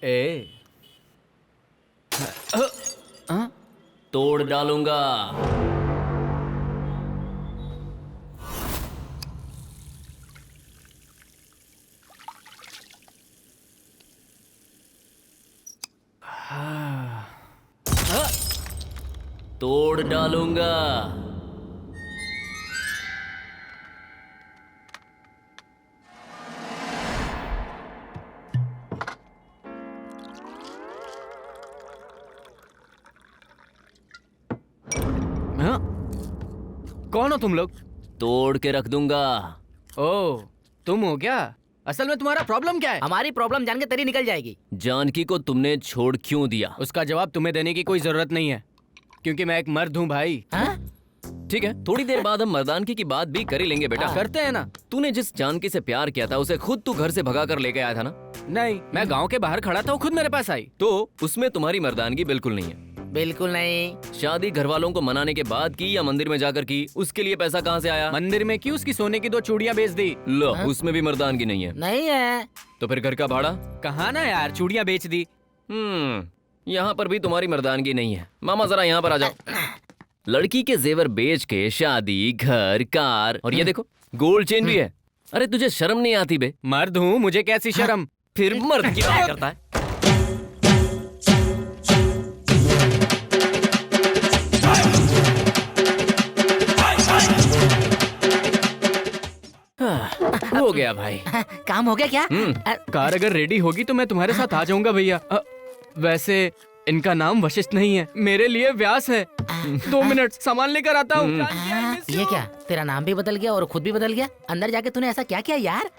ए तोड़ डालूंगा। तोड़ डालूंगा। कौन हो तुम लोग? तोड़ के रख दूंगा। ओह, तुम हो क्या? असल में तुम्हारा प्रॉब्लम क्या है? हमारी प्रॉब्लम जान के तेरी निकल जाएगी। जानकी को तुमने छोड़ क्यों दिया? उसका जवाब तुम्हें देने की कोई जरूरत नहीं है, क्योंकि मैं एक मर्द हूँ भाई। हाँ? ठीक है, थोड़ी देर बाद हम मर्दानगी की बात भी कर ही लेंगे बेटा। करते हैं ना? तूने जिस जानकी से प्यार किया था उसे खुद तू घर से भगा कर लेके आया था ना? नहीं, मैं गांव के बाहर खड़ा था, वो खुद मेरे पास आई। तो उसमें तुम्हारी मर्दानगी बिल्कुल नहीं है। बिल्कुल नहीं। शादी घर वालों को मनाने के बाद की या मंदिर में जाकर की? उसके लिए पैसा कहाँ से आया? मंदिर में की, उसकी सोने की 2 चूड़ियां बेच दी। लो, उसमें भी मर्दानगी नहीं है। नहीं है। तो फिर घर का भाड़ा? कहा ना यार, चूड़ियां बेच दी। यहाँ पर भी तुम्हारी मर्दानगी नहीं है। मामा जरा यहाँ पर आ जाओ। लड़की के जेवर बेच के शादी, घर, कार और ये देखो गोल्ड चेन भी है। अरे तुझे शर्म नहीं आती बे? मर्द हूँ, मुझे कैसी शर्म? फिर मर्द की बात करता है। हो गया भाई। काम हो गया क्या? कार अगर रेडी होगी तो मैं तुम्हारे साथ आ जाऊंगा भैया। वैसे इनका नाम वशिष्ठ नहीं है, मेरे लिए व्यास है। 2 मिनट, सामान लेकर आता हूँ। ये क्या, तेरा नाम भी बदल गया और खुद भी बदल गया? अंदर जाके तूने ऐसा क्या किया यार?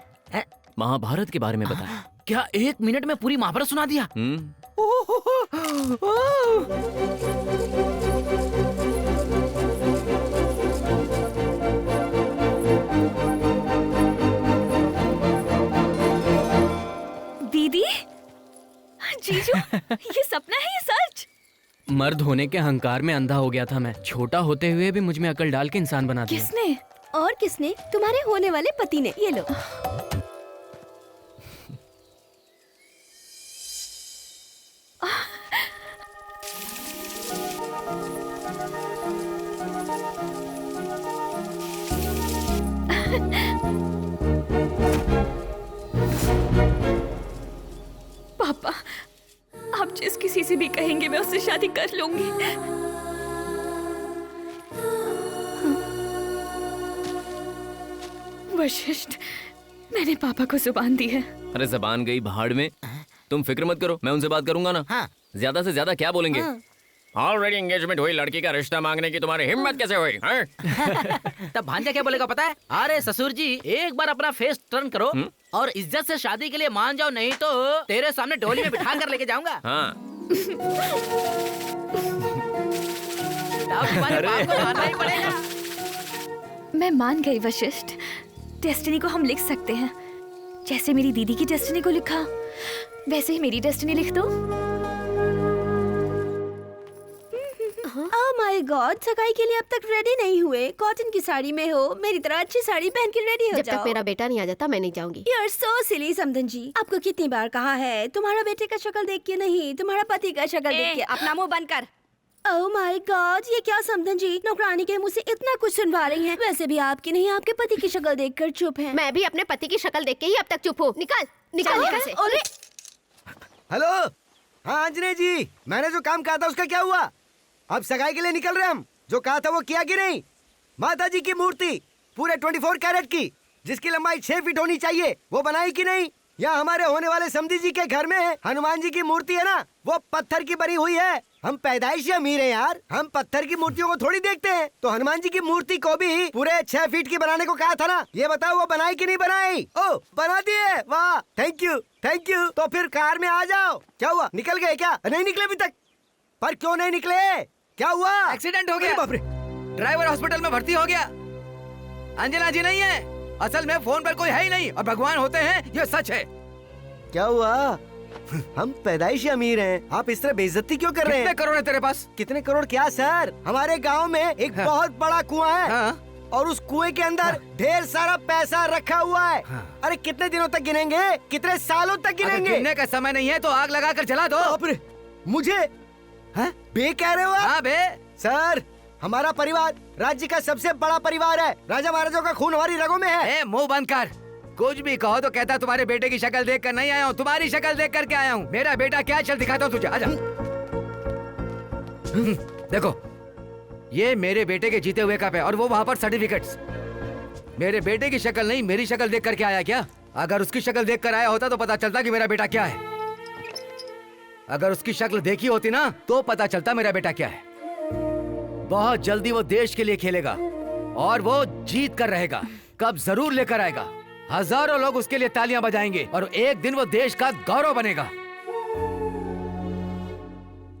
महाभारत के बारे में बता। क्या 1 मिनट में पूरी महाभारत सुना दिया? दीदी, जीजू, ये सपना है या सच? मर्द होने के अहंकार में अंधा हो गया था मैं। छोटा होते हुए भी मुझ में अकल डाल के इंसान बना दिया। किसने? और किसने? तुम्हारे होने वाले पति ने। ये लो। पापा, आप जिस किसी से भी कहेंगे मैं उससे शादी कर लूंगी। वशिष्ठ, मैंने पापा को जुबान दी है। अरे जबान गई भाड़ में। तुम फिक्र मत करो, मैं उनसे बात करूंगा ना। हाँ। ज्यादा से ज्यादा क्या बोलेंगे? ऑलरेडी एंगेजमेंट हुई लड़की का रिश्ता मांगने की तुम्हारी हिम्मत कैसे हुई? तब भांजा क्या बोलेगा पता है? अरे ससुर जी, एक बार अपना फेस टर्न करो और इज्जत से शादी के लिए मान जाओ, नहीं तो तेरे सामने डोली में बिठा कर लेके जाऊंगा। हाँ। अब तुम्हारे बाप को मानना ही पड़ेगा। मैं मान गई वशिष्ठ। डेस्टिनी को हम लिख सकते हैं। जैसे मेरी दीदी की डेस्टिनी को लिखा, वैसे ही मेरी डेस्टिनी लिख दो। ओह माय गॉड, सगाई के लिए अब तक रेडी नहीं हुए। कॉटन की साड़ी में हो, मेरी तरह अच्छी साड़ी पहन के रेडी हो जब जाओ। तक मेरा बेटा नहीं आ जाता मैं नहीं जाऊंगी। यू आर सो सिली समधन जी। आपको कितनी बार कहा है, तुम्हारा बेटे का शक्ल देख के नहीं, तुम्हारा पति का शक्ल देख के। अपना मुंह बंद कर। ओह माय गॉड, ये क्या समधन जी, नौकरानी के मुंह से इतना कुछ सुनवा रही हैं। वैसे भी आपकी नहीं, आपके पति की शक्ल देखकर चुप हैं। मैं भी अपने पति की शक्ल देख के ही अब तक चुप हूँ। निकल निकल यहाँ से। अरे हेलो, हाँ अंजने जी, मैंने जो काम कहा था उसका क्या हुआ? अब सगाई के लिए निकल रहे हम। जो कहा था वो किया कि नहीं? माता जी की मूर्ति पूरे 24 कैरेट की, जिसकी लंबाई 6 फीट होनी चाहिए, वो बनाई कि नहीं? या हमारे होने वाले समधी जी के घर में हनुमान जी की मूर्ति है ना, वो पत्थर की बनी हुई है। हम पैदाइशी अमीर हैं यार, हम पत्थर की मूर्तियों को थोड़ी देखते हैं। तो हनुमान जी की मूर्ति को भी पूरे 6 फीट की बनाने को कहा था ना। ये बताओ वो बनाई कि नहीं बनाई? ओ बना दिए, वाह, थैंक यू थैंक यू। तो फिर कार में आ जाओ। क्या हुआ, निकल गए क्या? नहीं निकले अभी तक? पर क्यों नहीं निकले? क्या हुआ? एक्सीडेंट हो गया। बाप रे। ड्राइवर हॉस्पिटल में भर्ती हो गया। अंजना जी नहीं है, असल में फोन पर कोई है ही नहीं, और भगवान होते हैं, ये सच है। क्या हुआ? हम पैदाइशी अमीर हैं, आप इस तरह बेइज्जती क्यों कर रहे हैं? कितने करोड़ है तेरे पास? कितने करोड़ क्या सर, हमारे गांव में एक बहुत बड़ा कुआं है। हाँ? और उस कुएं के अंदर ढेर सारा पैसा रखा हुआ है। अरे कितने दिनों तक गिनेंगे, कितने सालों तक अगर गिनेंगे? गिनने का समय नहीं है तो आग लगा कर जला दो। बाप रे, मुझे बे कह रहे हो आप? हाँ बे, सर, हमारा परिवार राज्य का सबसे बड़ा परिवार है। राजा महाराजों का खून हमारी रगों में है। ए, मुंह बंद कर। कुछ भी कहो तो कहता तुम्हारे बेटे की शक्ल देख कर नहीं आया हूँ, तुम्हारी शक्ल देख कर के आया हूँ। मेरा बेटा क्या है, चल दिखाता हूँ तुझे, आजा। देखो, ये मेरे बेटे के जीते हुए कप है और वो वहाँ पर सर्टिफिकेट्स। मेरे बेटे की शक्ल नहीं, मेरी शक्ल देख कर के आया क्या? अगर उसकी शक्ल देख कर आया होता तो पता चलता कि मेरा बेटा क्या है। अगर उसकी शक्ल देखी होती ना तो पता चलता मेरा बेटा क्या है। बहुत जल्दी वो देश के लिए खेलेगा और वो जीत कर रहेगा। कप जरूर लेकर आएगा। हजारों लोग उसके लिए तालियां बजाएंगे और एक दिन वो देश का गौरव बनेगा।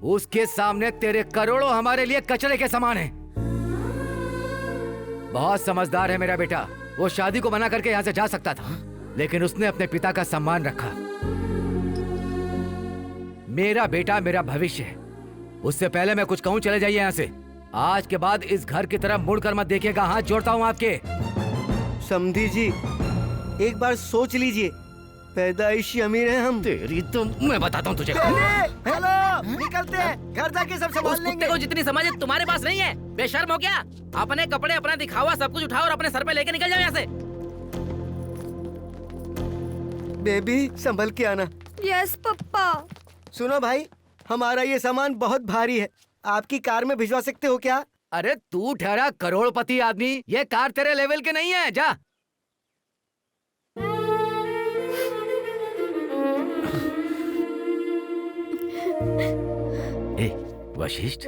उसके सामने तेरे करोड़ों हमारे लिए कचरे के समान हैं। बहुत समझदार है मेरा बेटा। वो शादी को मना करके यहाँ से जा सकता था, लेकिन उसने अपने पिता का सम्मान रखा। मेरा बेटा मेरा भविष्य है। उससे पहले मैं कुछ कहूँ, चले जाइए यहाँ से। आज के बाद इस घर की तरफ मुड़कर मत देखिएगा। हाथ जोड़ता हूँ आपके। समधी जी, एक बार सोच लीजिए, पैदाइशी अमीर हैं हम। तेरी तो मैं बताता हूँ तुझे। हेलो, निकलते हैं, घर जाके सब उस संभाल कुत्ते लेंगे। को जितनी समझ है तुम्हारे पास नहीं है। बेशर्म हो क्या? अपने कपड़े, अपना दिखावा सब कुछ उठाओ और अपने सर पे लेके निकल जाओ यहाँ से। बेबी, संभल के आना। यस पप्पा। सुनो भाई, हमारा ये सामान बहुत भारी है, आपकी कार में भिजवा सकते हो क्या? अरे तू ठहरा करोड़पति आदमी, ये कार तेरे लेवल के नहीं है। जा। ए, वशिष्ठ,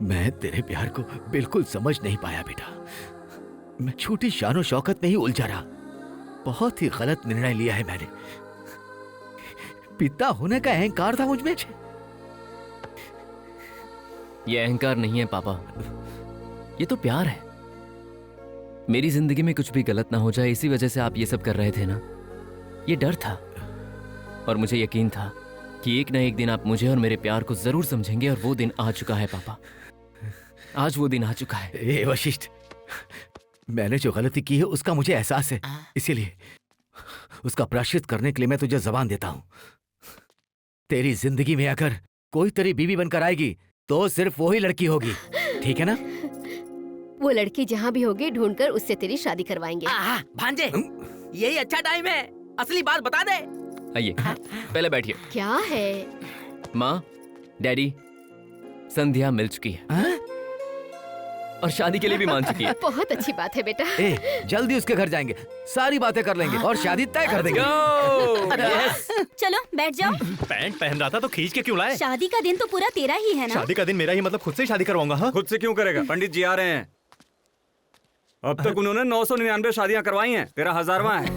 मैं तेरे प्यार को बिल्कुल समझ नहीं पाया बेटा। मैं छोटी शानो शौकत में ही उलझा रहा। बहुत ही गलत निर्णय लिया है मैंने। पिता होने का अहंकार था मुझ में। ये अहंकार नहीं है पापा, ये तो प्यार है। मेरी जिंदगी में कुछ भी गलत ना हो जाए, इसी वजह से आप ये सब कर रहे थे ना। ये डर था और मुझे यकीन था कि एक ना एक दिन आप मुझे और मेरे प्यार को जरूर समझेंगे, और वो दिन आ चुका है पापा। आज वो दिन आ चुका है। ए वशिष्ठ, मैंने जो गलती की है उसका मुझे एहसास है, इसीलिए उसका प्रायश्चित करने के लिए मैं तुझे जबान देता हूं। तेरी जिंदगी में अगर कोई तेरी बीवी बनकर आएगी तो सिर्फ वो ही लड़की होगी, ठीक है ना? वो लड़की जहाँ भी होगी ढूंढकर उससे तेरी शादी करवाएंगे। भांजे, यही अच्छा टाइम है, असली बात बता दे। आइए, पहले बैठिए। क्या है? माँ, डैडी, संध्या मिल चुकी है और शादी के लिए भी मान चुकी है। बहुत अच्छी बात है बेटा। ए, जल्दी उसके घर जाएंगे, सारी बातें कर लेंगे और शादी तय कर देंगे। चलो बैठ जाओ। पैंट पहन रहा था तो खींच के क्यों लाए? शादी का दिन तो पूरा तेरा ही है ना। शादी का दिन मेरा ही, मतलब खुद से ही शादी करवाऊंगा। हाँ? खुद से क्यों करेगा? पंडित जी आ रहे हैं। अब तक उन्होंने 999 शादियां करवाई हैं, तेरा 1000वां है।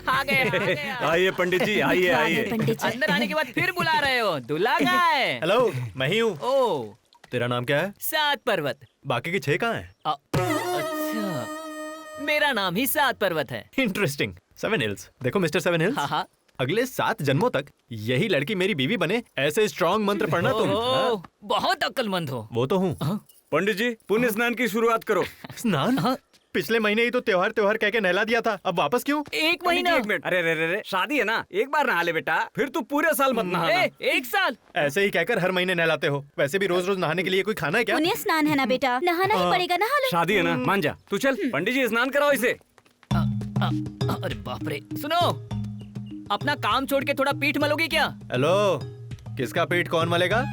आ गए। आइए पंडित जी, आइए आइए। पंडित जी। अंदर आने के बाद फिर बुला रहे हो। दूल्हा कहाँ है? हेलो, मैं ही हूँ। ओ, तेरा नाम क्या है? सात पर्वत। बाकी के 6 कहाँ हैं? अच्छा, मेरा नाम ही सात पर्वत है। इंटरेस्टिंग। 7 हिल्स। देखो मिस्टर 7 हिल्स, हाँ। अगले 7 जन्मों तक यही लड़की मेरी बीवी बने, ऐसे स्ट्रॉन्ग मंत्र पढ़ना तुम। ओहो, हाँ? बहुत अक्लमंद हो। वो तो हूँ। पंडित जी, पुण्य स्नान की शुरुआत करो। स्नान? पिछले महीने ही तो त्योहार त्योहार कह के नहला दिया था, अब वापस क्यों? एक महीना। एक मिनट, अरे रे रे रे, शादी है ना, एक बार नहा ले बेटा, फिर तू पूरे साल मत नहाना। एक साल। ऐसे ही कहकर हर महीने नहलाते हो। वैसे भी रोज रोज नहाने के लिए कोई खाना है क्या? पुण्य स्नान है ना बेटा, नहाना ही पड़ेगा, नहा लो। शादी है ना, मान जा। तू चल, पंडित जी स्नान कराओ इसे। अरे बाप रे, सुनो, अपना काम छोड़ के थोड़ा पीठ मलोगी क्या? हेलो, किसका पेट कौन मलेगा?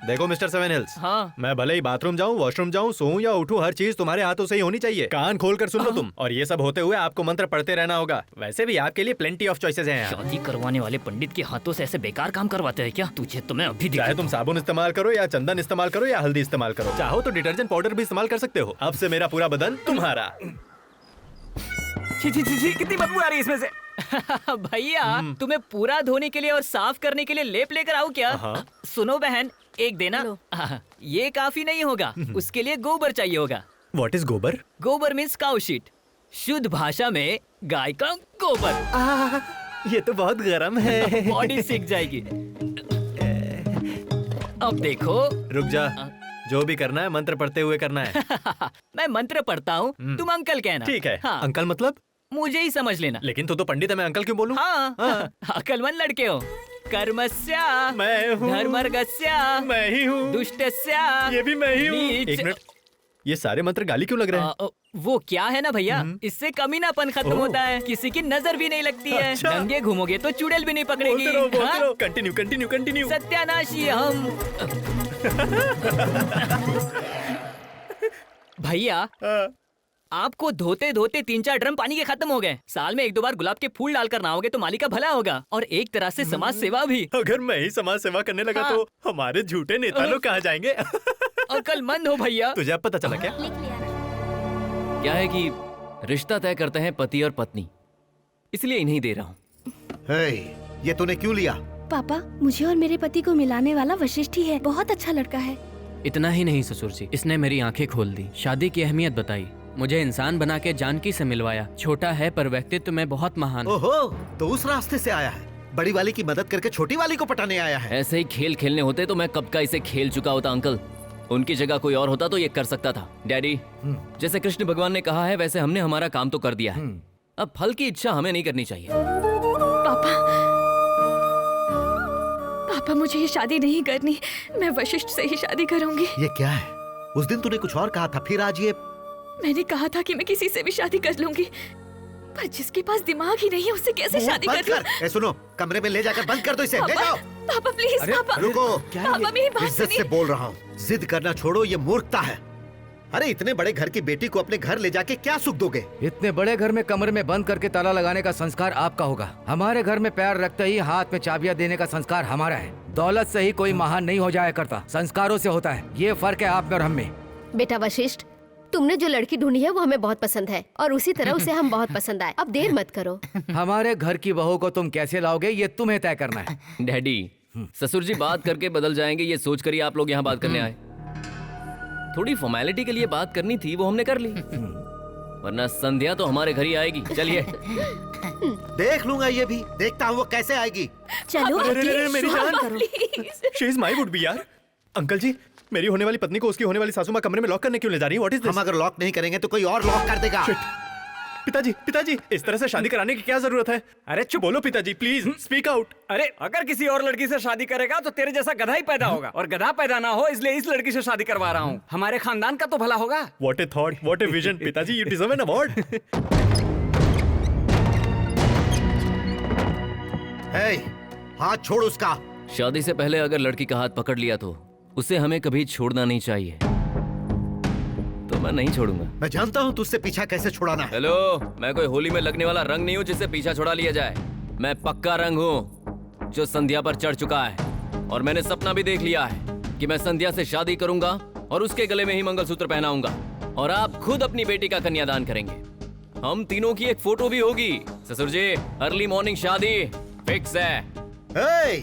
देखो मिस्टर 7 हिल्स, हाँ। मैं भले ही बाथरूम जाऊं, वॉशरूम जाऊं, सोऊं या उठूं, हर चीज तुम्हारे हाथों से ही होनी चाहिए। कान खोल कर सुन लो तुम। और ये सब होते हुए आपको मंत्र पढ़ते रहना होगा। वैसे भी आपके लिए प्लेंटी ऑफ चॉइसेस हैं यहाँ। शादी करवाने वाले पंडित के हाथों से ऐसे बेकार काम करवाते हैं क्या? तुझे तो मैं अभी चाहे तुम साबुन इस्तेमाल करो या चंदन इस्तेमाल करो या हल्दी इस्तेमाल करो, चाहो तो डिटर्जेंट पाउडर भी इस्तेमाल कर सकते हो। अब से मेरा पूरा बदन तुम्हारा। छी छी छी छी, कितनी बदबू आ रही है इसमें से। भैया, तुम्हें पूरा धोने के लिए और साफ करने के लिए लेप लेकर आऊं क्या? हाँ। सुनो बहन, एक देना। ये काफी नहीं होगा, उसके लिए गोबर चाहिए होगा। व्हाट इज गोबर? गोबर मीन्स काउ शीट, शुद्ध भाषा में गाय का गोबर। ये तो बहुत गर्म है। बॉडी सीख जाएगी। अब देखो। रुक जा, जो भी करना है मंत्र पढ़ते हुए करना है। मैं मंत्र पढ़ता हूँ, तुम अंकल कहना। ठीक है। हाँ, अंकल मतलब? मुझे ही समझ लेना। लेकिन तू तो पंडित है, मैं अंकल क्यों बोलूं? हाँ, अकलमंद लड़के हो। कर्मस्या मैं हूँ। धर्मर्गस्या मैं ही हूँ। दुष्टस्या ये भी मैं ही हूँ। नीच। एक मिनट, ये सारे मंत्र गाली क्यों लग रहे हैं? वो क्या है ना भैया, इससे कमीनापन खत्म ओह। होता है, किसी की नजर भी नहीं लगती है, अच्छा। नंगे घूमोगे तो चुड़ैल भी नहीं पकड़ेगी। बोलते हाँ? रहो। Continue continue continue. सत्यानाशी हम। भैया आपको धोते धोते 3-4 ड्रम पानी के खत्म हो गए। साल में 1-2 बार गुलाब के फूल डालकर नहाओगे तो माली का भला होगा, और एक तरह से समाज सेवा भी। अगर मैं ही समाज सेवा करने लगा तो हमारे झूठे नेता लोग कहाँ जाएंगे? अकलमंद हो भैया। तुझे अब पता चला क्या? क्या है कि रिश्ता तय करते हैं पति और पत्नी, इसलिए इन्हीं दे रहा हूँ। हे, ये तूने क्यों लिया? पापा, मुझे और मेरे पति को मिलाने वाला वशिष्ठ ही है। बहुत अच्छा लड़का है। इतना ही नहीं ससुर जी, इसने मेरी आंखें खोल दी, शादी की अहमियत बताई, मुझे इंसान बना के जानकी से मिलवाया। छोटा है पर व्यक्तित्व में बहुत महान है। ओहो, तो उस रास्ते से आया है। बड़ी वाली की मदद करके छोटी वाली को पटाने आया है। ऐसे ही खेल खेलने होते तो मैं कब का इसे खेल चुका होता अंकल। उनकी जगह कोई और होता तो ये कर सकता था। डैडी, जैसे कृष्ण भगवान ने कहा है वैसे हमने हमारा काम तो कर दिया है। अब फल की इच्छा हमें नहीं करनी चाहिए। पापा मुझे ये शादी नहीं करनी, मैं वशिष्ठ से ही शादी करूंगी। ये क्या है? उस दिन तूने कुछ और कहा था, फिर आज ये। मैंने कहा था कि मैं किसी से भी शादी कर लूंगी, पर जिसके पास दिमाग ही नहीं है उससे कैसे शादी बंद कर लूं? कर। सुनो, कमरे में ले जाकर बंद कर दो इसे। ले जाओ। पापा प्लीज, पापा रुको, पापा मेरी बात इज्जत से सुनिए। बोल रहा हूँ। जिद करना छोड़ो, ये मूर्खता है। अरे इतने बड़े घर की बेटी को अपने घर ले जाके क्या सुख दोगे? इतने बड़े घर में कमरे में बंद करके ताला लगाने का संस्कार आपका होगा। हमारे घर में पैर रखते ही हाथ में चाबियां देने का संस्कार हमारा है। दौलत से ही कोई महान नहीं हो जाया करता, संस्कारों से होता है। ये फर्क है आप में और हम में। बेटा वशिष्ठ, तुमने जो लड़की ढूंढी है वो हमें बहुत पसंद है, और उसी तरह उसे हम बहुत पसंद आए। अब देर मत करो। हमारे घर की बहू को तुम कैसे लाओगे ये तुम्हें तय करना है। डैडी, ससुर जी बात करके बदल जाएंगे ये सोच कर ही आप लोग यहाँ बात करने आए। थोड़ी फॉर्मेलिटी के लिए बात करनी थी, वो हमने कर ली, वरना संध्या तो हमारे घर ही आएगी। चलिए। देख लूंगा, ये भी देखता हूँ वो कैसे आएगी। चलो अरे, मेरी जान। करो। She is my would be यार। अंकल जी, मेरी होने वाली पत्नी को उसकी होने वाली सासू माँ कमरे में लॉक करने क्यों ले जा रही है? What is this? हम अगर लॉक नहीं करेंगे तो कोई और लॉक कर देगा। पिताजी, पिताजी, इस तरह से शादी कराने की क्या जरूरत है? अरे चुप बोलो पिताजी, प्लीज स्पीक आउट। अरे अगर किसी और लड़की से शादी करेगा तो तेरे जैसा गधा ही पैदा होगा, और गधा पैदा ना हो इसलिए इस लड़की से शादी करवा रहा हूँ। हमारे खानदान का तो भला होगा। What A thought, what a vision. पिताजी, यू डिजर्व एन अवार्ड। हे, हाथ छोड़ उसका। शादी से पहले अगर लड़की का हाथ पकड़ लिया तो उसे हमें कभी छोड़ना नहीं चाहिए। तो मैं नहीं छोड़ूंगा। मैं जानता हूँ तुझसे पीछा कैसे छुड़ाना है। हेलो, मैं कोई होली में लगने वाला रंग नहीं हूँ जिससे पीछा छुड़ा लिया जाए। मैं पक्का रंग हूँ जो संध्या पर चढ़ चुका है, और मैंने सपना भी देख लिया है कि मैं संध्या से शादी करूंगा और उसके गले में ही मंगलसूत्र पहनाऊंगा, और आप खुद अपनी बेटी का कन्यादान करेंगे। हम तीनों की एक फोटो भी होगी। ससुर जी, अर्ली मॉर्निंग शादी फिक्स है। हे,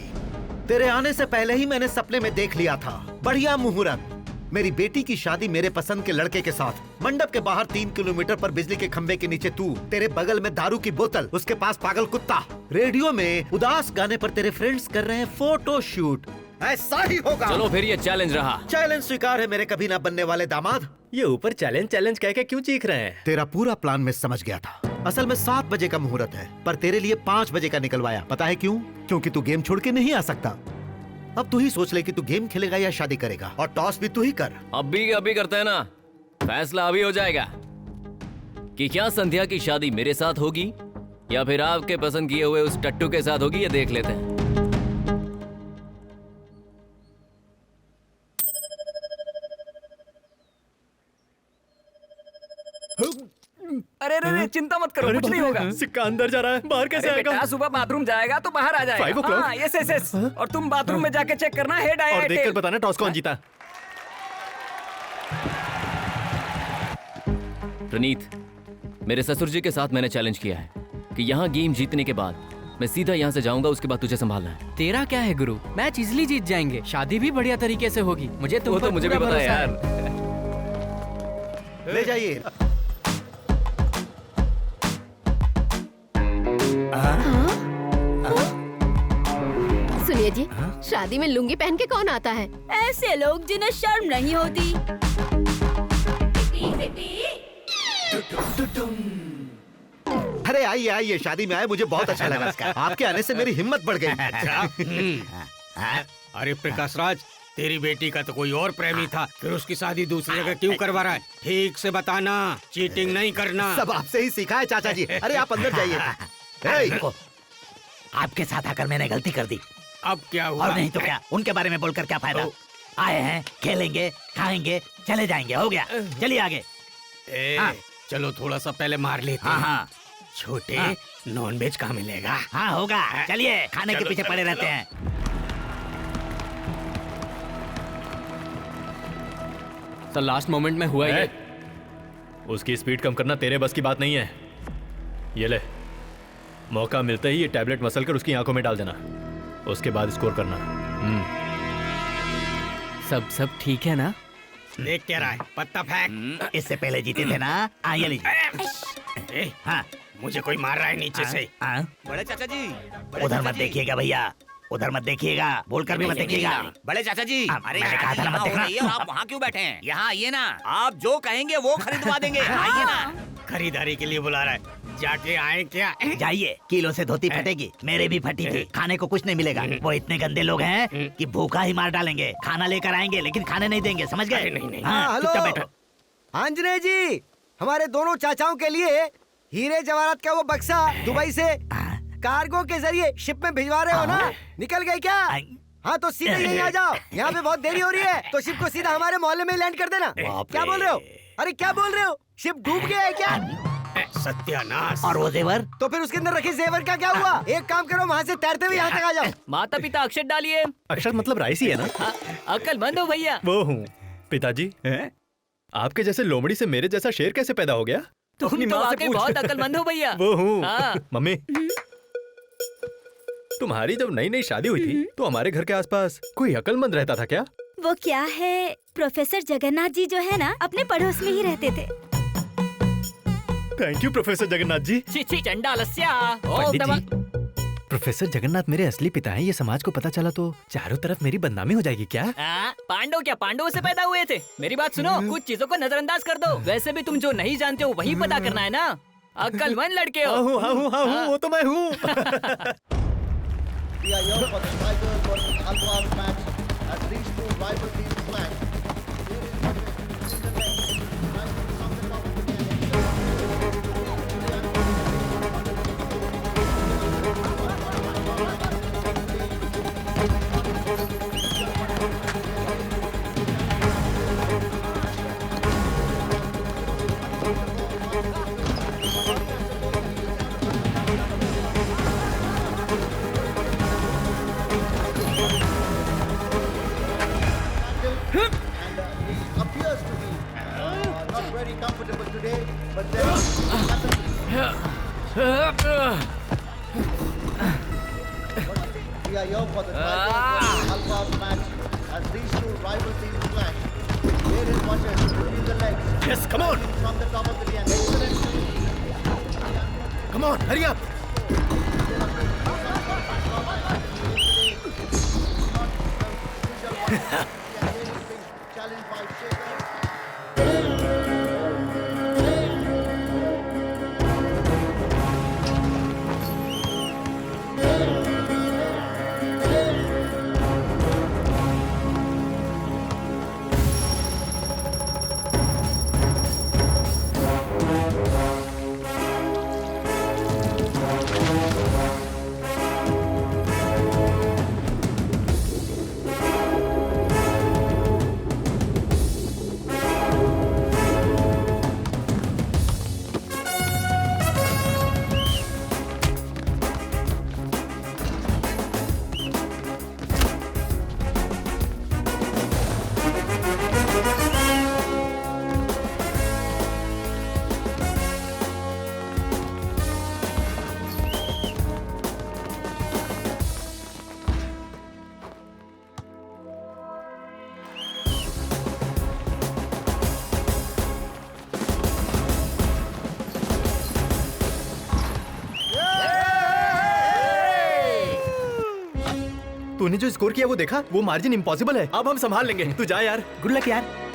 तेरे आने से पहले ही मैंने सपने में देख लिया था। बढ़िया मुहूर्त। मेरी बेटी की शादी मेरे पसंद के लड़के के साथ। मंडप के बाहर 3 किलोमीटर पर बिजली के खंबे के नीचे तू, तेरे बगल में दारू की बोतल, उसके पास पागल कुत्ता। रेडियो में उदास गाने पर तेरे फ्रेंड्स कर रहे हैं फोटो शूट। ऐसा ही होगा। चलो फिर ये चैलेंज रहा। चैलेंज स्वीकार है मेरे कभी ना बनने वाले दामाद। ये ऊपर चैलेंज चैलेंज कह के क्यों चीख रहे हैं? तेरा पूरा प्लान मैं समझ गया था। असल में 7 बजे का मुहूर्त है, पर तेरे लिए 5 बजे का निकलवाया। पता है क्यों? क्योंकि तू गेम छोड़ के नहीं आ सकता। अब तू ही सोच ले कि तू गेम खेलेगा या शादी करेगा, और टॉस भी तू ही कर। अभी करते हैं ना, फैसला अभी हो जाएगा कि क्या संध्या की शादी मेरे साथ होगी या फिर आपके पसंद किए हुए उस टट्टू के साथ होगी, ये देख लेते हैं। अरे अरे चिंता मत करो, कुछ नहीं होगा। सिक्का अंदर जा रहा है, बाहर कैसे अरे आएगा? बेटा, सुबह बाथरूम जाएगा तो बाहर आ जाएगा। 5 o'clock? हाँ, यस यस यस। और तुम बाथरूम में जाके चेक करना हेड आया और है देखकर टेल। बताना टॉस कौन जीता। प्रणीत, मेरे ससुर जी के साथ मैंने चैलेंज किया है कि यहाँ गेम जीतने के बाद मैं सीधा यहाँ से जाऊंगा, उसके बाद तुझे संभालना है। तेरा क्या है गुरु, मैच इजली जीत जाएंगे, शादी भी बढ़िया तरीके से होगी। मुझे तुम वो पर तो मुझे भी पूरा पता है भरोसा यार। ले जाइए। सुनिए भैया जी, शादी में लुंगी पहन के कौन आता है? ऐसे लोग जिन्हें शर्म नहीं होती। अरे आइए आइए, शादी में आए, मुझे बहुत अच्छा लगा इसका। आपके आने से मेरी हिम्मत बढ़ गई। अरे प्रकाश राज, तेरी बेटी का तो कोई और प्रेमी था, फिर उसकी शादी दूसरी जगह क्यों करवा रहा है? ठीक से बताना, चीटिंग नहीं करना। सब आपसे ही सीखा है चाचा जी। अरे आप अंदर जाइए। देखो, आपके साथ आकर मैंने गलती कर दी। अब क्या हुआ? और नहीं तो क्या, उनके बारे में बोलकर क्या फायदा? आए हैं, खेलेंगे, खाएंगे, चले जाएंगे, हो गया। चलिए आगे। हाँ। चलो थोड़ा सा पहले मार लेते हैं। हाँ। छोटे, नॉनवेज कहाँ मिलेगा? हाँ होगा, चलिए, खाने के पीछे पड़े रहते हैं। सर लास्ट मोमेंट में हुआ ये। उसकी स्पीड कम करना तेरे बस की बात नहीं है। ये ले, मौका मिलते ही ये टैबलेट मसल कर उसकी आंखों में डाल देना, उसके बाद स्कोर करना। सब ठीक है ना? देख क्या रहा है, पत्ता फेंक। इससे पहले जीते थे ना? ये लीजिए। हाँ, मुझे कोई मार रहा है नीचे से। बड़े चाचा जी, उधर मत देखिएगा भैया, उधर मत देखिएगा, बोलकर भी मत देखिएगा। बड़े चाचा जी, अरे कहा था ना मत देखना। आप वहाँ क्यों बैठे हैं? यहाँ आइए ना, आप जो कहेंगे वो खरीदवा देंगे। आइए ना। खरीदारी के लिए बुला रहा है, जाके आए क्या? जाइए, किलो से धोती फटेगी, मेरे भी फटी थी। खाने को कुछ नहीं मिलेगा। वो इतने गंदे लोग हैं कि भूखा ही मार डालेंगे। खाना लेकर आएंगे लेकिन खाने नहीं देंगे, समझ गए? नहीं। चुपचाप बैठो। आंजनेय जी, हमारे दोनों चाचाओं के लिए हीरे जवाहरात का वो बक्सा दुबई से कार्गो के जरिए शिप में भिजवा रहे हो ना? निकल गए क्या? हाँ तो सीधे यहीं आ जाओ, यहाँ पे बहुत देरी हो रही है, तो शिप को सीधा हमारे मोहल्ले में लैंड कर देना। क्या बोल रहे हो? अरे क्या बोल रहे हो? शिप डूब गया है क्या? सत्यानाश। और वो जेवर? तो फिर उसके अंदर रखे जेवर का क्या हुआ? एक काम करो, वहाँ से तैरते हुए यहाँ तक आ जाओ। माता पिता अक्षत डालिए। अक्षत मतलब राइस ही है ना? अक्लमंद हो भैया। वो हूँ पिताजी। आपके जैसे लोमड़ी से मेरे जैसा शेर कैसे पैदा हो गया? तुम तो वाकई बहुत अक्लमंद हो भैया। वो हूँ। मम्मी, तुम्हारी जब नई नई शादी हुई थी तो हमारे घर के आसपास कोई अक्लमंद रहता था क्या? वो क्या है, प्रोफेसर जगन्नाथ जी जो है ना, अपने पड़ोस में ही रहते थे। Thank you professor Jagannath ji. छी चंडालस्या। पंडित जी, प्रोफेसर जगन्नाथ मेरे असली पिता हैं। ये समाज को पता चला तो चारों तरफ मेरी बदनामी हो जाएगी क्या? पांडव क्या पांडवों से पैदा हुए थे? मेरी बात सुनो, कुछ चीजों को नजरअंदाज कर दो। वैसे भी तुम जो नहीं जानते हो वही पता करना है ना। अक्लमंद लड़के हो। हाँ, वो तो मैं हूँ। We are here for the Alpha match as these two rival teams clash. Here is Vashesh between the legs. Yes, come on. From the top of the ring. Excellent. Come on, hurry up. Challenged by Shekhar. तूने जो score किया वो देखा? वो margin impossible है। अब हम संभाल लेंगे, तू जा यार। गुड लक यार।